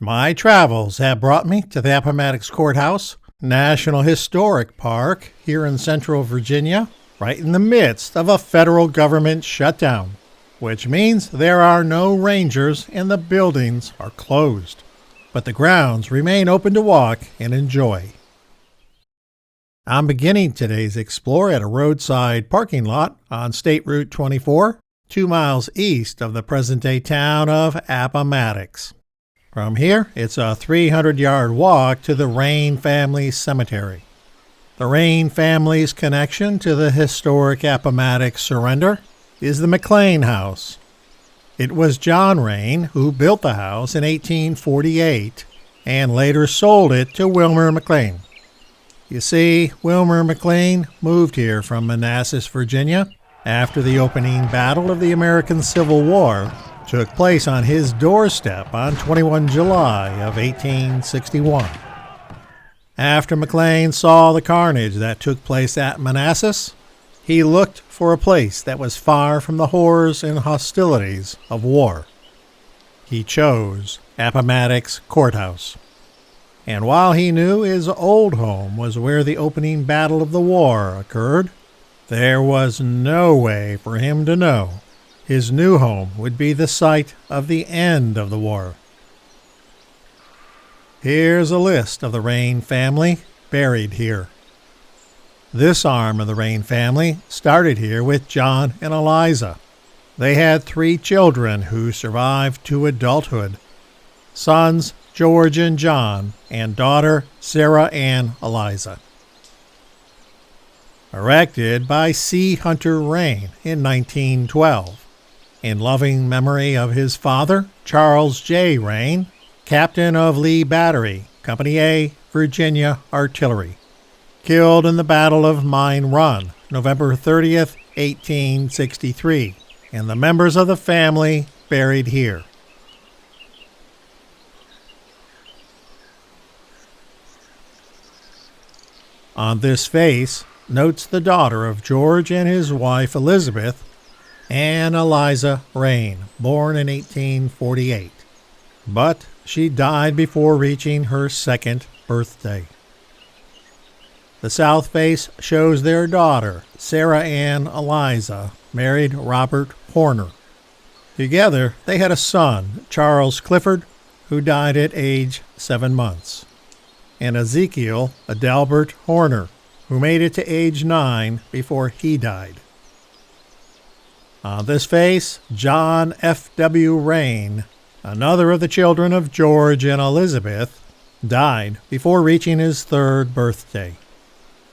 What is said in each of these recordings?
My travels have brought me to the Appomattox Court House, National Historic Park here in central Virginia, right in the midst of a federal government shutdown, which means there are no rangers and the buildings are closed. But the grounds remain open to walk and enjoy. I'm beginning today's explore at a roadside parking lot on State Route 24, 2 miles east of the present-day town of Appomattox. From here, it's a 300-yard walk to the Rain family cemetery. The Rain family's connection to the historic Appomattox surrender is the McLean house. It was John Rain who built the house in 1848 and later sold it to Wilmer McLean. You see, Wilmer McLean moved here from Manassas, Virginia, after the opening battle of the American Civil War took place on his doorstep on 21 July of 1861. After McLean saw the carnage that took place at Manassas, he looked for a place that was far from the horrors and hostilities of war. He chose Appomattox Court House. And while he knew his old home was where the opening battle of the war occurred, there was no way for him to know his new home would be the site of the end of the war. Here's a list of the Rain family buried here. This arm of the Rain family started here with John and Eliza. They had 3 children who survived to adulthood: sons George and John, and daughter Sarah Ann Eliza. Erected by C. Hunter Rain in 1912. In loving memory of his father, Charles J. Rain, captain of Lee Battery, Company A, Virginia Artillery, killed in the Battle of Mine Run, November 30th, 1863, and the members of the family buried here. On this face notes the daughter of George and his wife Elizabeth, Ann Eliza Rain, born in 1848. But she died before reaching her 2nd birthday. The south face shows their daughter, Sarah Ann Eliza, married Robert Horner. Together, they had a son, Charles Clifford, who died at age 7 months, and Ezekiel Adelbert Horner, who made it to age 9 before he died. On this face, John F.W. Rain, another of the children of George and Elizabeth, died before reaching his 3rd birthday.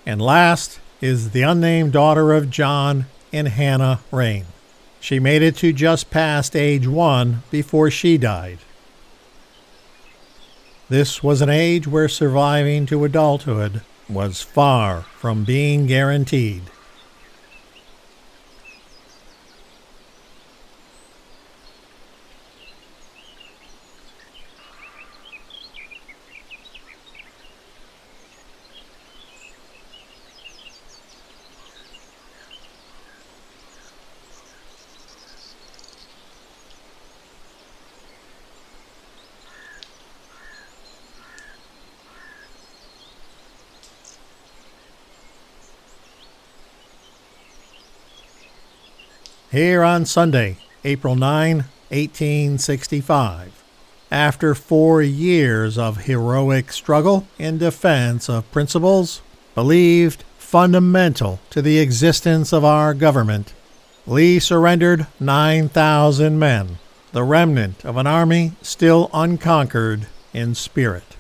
And last is the unnamed daughter of John and Hannah Rain. She made it to just past age 1 before she died. This was an age where surviving to adulthood was far from being guaranteed. Here on Sunday, April 9, 1865, after 4 years of heroic struggle in defense of principles believed fundamental to the existence of our government, Lee surrendered 9,000 men, the remnant of an army still unconquered in spirit.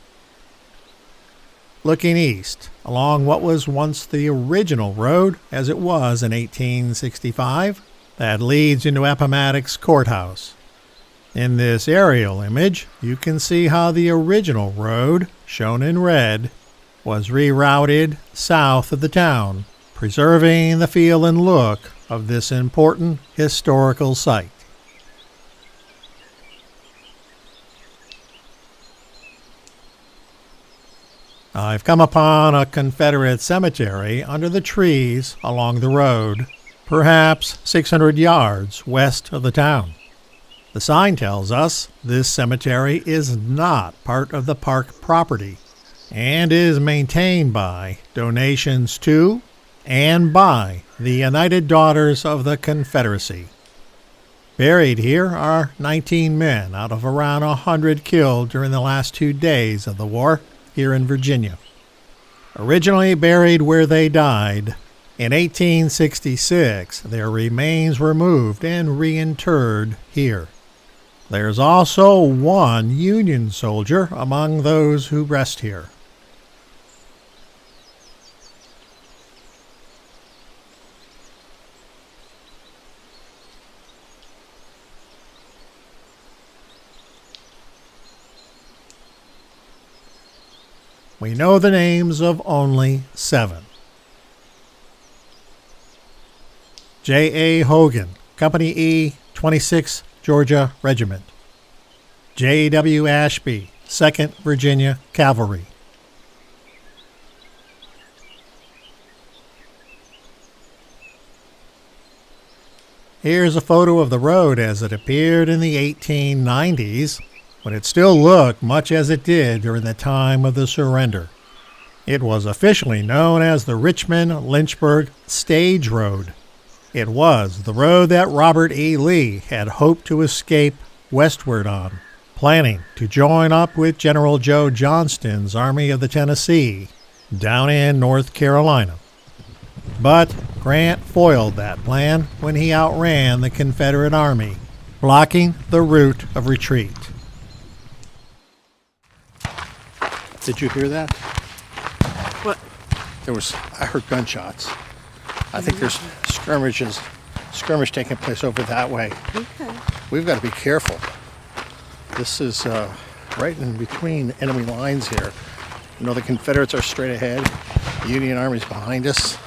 Looking east, along what was once the original road as it was in 1865, that leads into Appomattox Court House. In this aerial image, you can see how the original road, shown in red, was rerouted south of the town, preserving the feel and look of this important historical site. I've come upon a Confederate cemetery under the trees along the road, perhaps 600 yards west of the town. The sign tells us this cemetery is not part of the park property and is maintained by donations to and by the United Daughters of the Confederacy. Buried here are 19 men out of around 100 killed during the last 2 days of the war here in Virginia. Originally buried where they died, in 1866 their remains were moved and reinterred here. There's also one Union soldier among those who rest here. We know the names of only 7. J. A. Hogan, Company E, 26th Georgia Regiment. J. W. Ashby, 2nd Virginia Cavalry. Here's a photo of the road as it appeared in the 1890s, when it still looked much as it did during the time of the surrender. It was officially known as the Richmond-Lynchburg Stage Road. It was the road that Robert E. Lee had hoped to escape westward on, planning to join up with General Joe Johnston's Army of the Tennessee down in North Carolina. But Grant foiled that plan when he outran the Confederate Army, blocking the route of retreat. Did you hear that? What? I heard gunshots. I think there's skirmish taking place over that way. Okay. We've got to be careful. This is right in between enemy lines here. You know, the Confederates are straight ahead. The Union Army's behind us.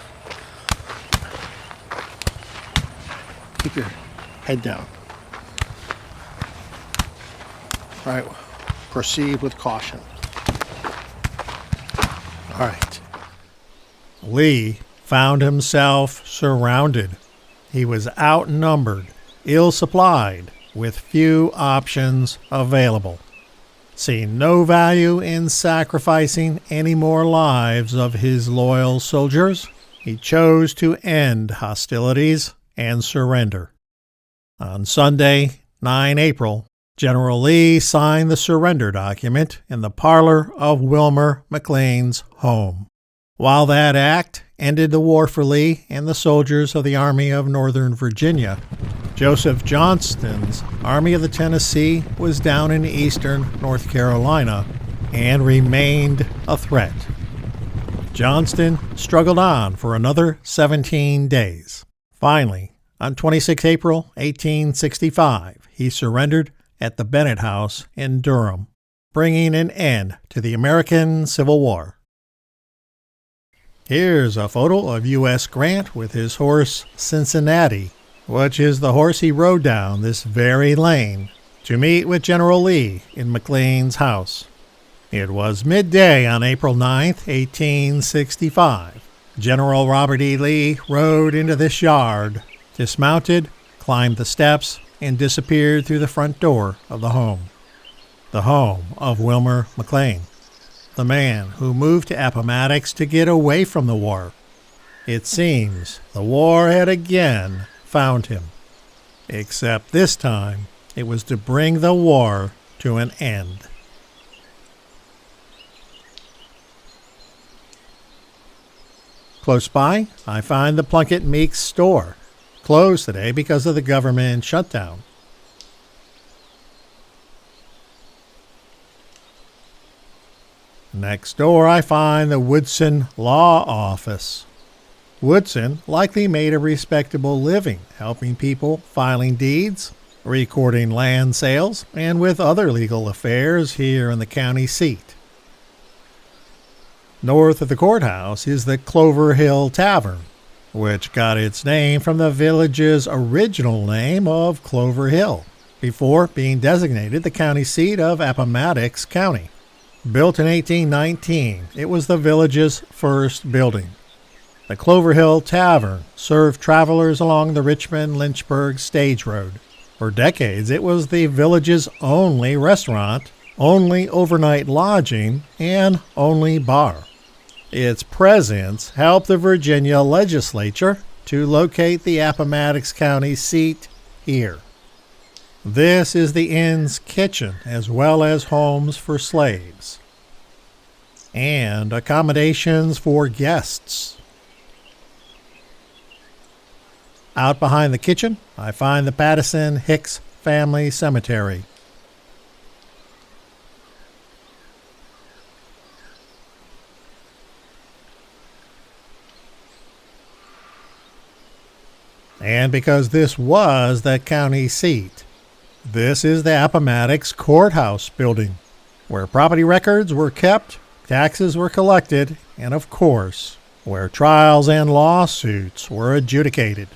Keep your head down. All right, proceed with caution. All right. Lee found himself surrounded. He was outnumbered, ill-supplied, with few options available. Seeing no value in sacrificing any more lives of his loyal soldiers, he chose to end hostilities and surrender. On Sunday, 9 April, General Lee signed the surrender document in the parlor of Wilmer McLean's home. While that act ended the war for Lee and the soldiers of the Army of Northern Virginia, Joseph Johnston's Army of the Tennessee was down in eastern North Carolina and remained a threat. Johnston struggled on for another 17 days. Finally, on 26 April 1865, he surrendered at the Bennett House in Durham, bringing an end to the American Civil War. Here's a photo of U.S. Grant with his horse Cincinnati, which is the horse he rode down this very lane to meet with General Lee in McLean's house. It was midday on April 9, 1865. General Robert E. Lee rode into this yard, dismounted, climbed the steps, and disappeared through the front door of the home of Wilmer McLean, the man who moved to Appomattox to get away from the war. It seems the war had again found him, except this time it was to bring the war to an end. Close by, I find the Plunkett Meeks store, closed today because of the government shutdown. Next door, I find the Woodson Law Office. Woodson likely made a respectable living helping people filing deeds, recording land sales, and with other legal affairs here in the county seat. North of the courthouse is the Clover Hill Tavern, which got its name from the village's original name of Clover Hill, before being designated the county seat of Appomattox County. Built in 1819, it was the village's first building. The Clover Hill Tavern served travelers along the Richmond-Lynchburg Stage Road. For decades, it was the village's only restaurant, only overnight lodging, and only bar. Its presence helped the Virginia legislature to locate the Appomattox County seat here. This is the inn's kitchen, as well as homes for slaves and accommodations for guests. Out behind the kitchen, I find the Pattison Hicks Family Cemetery. And because this was the county seat, this is the Appomattox Court House building, where property records were kept, taxes were collected, and of course, where trials and lawsuits were adjudicated.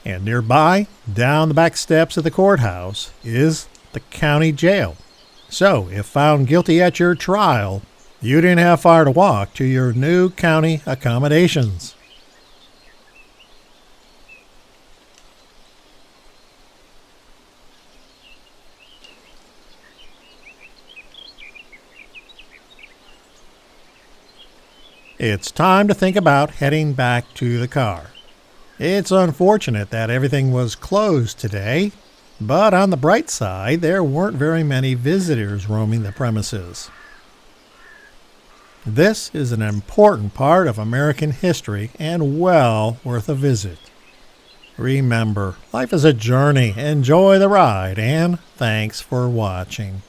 And nearby, down the back steps of the courthouse, is the county jail. So, if found guilty at your trial, you didn't have far to walk to your new county accommodations. It's time to think about heading back to the car. It's unfortunate that everything was closed today, but on the bright side, there weren't very many visitors roaming the premises. This is an important part of American history and well worth a visit. Remember, life is a journey. Enjoy the ride, and thanks for watching.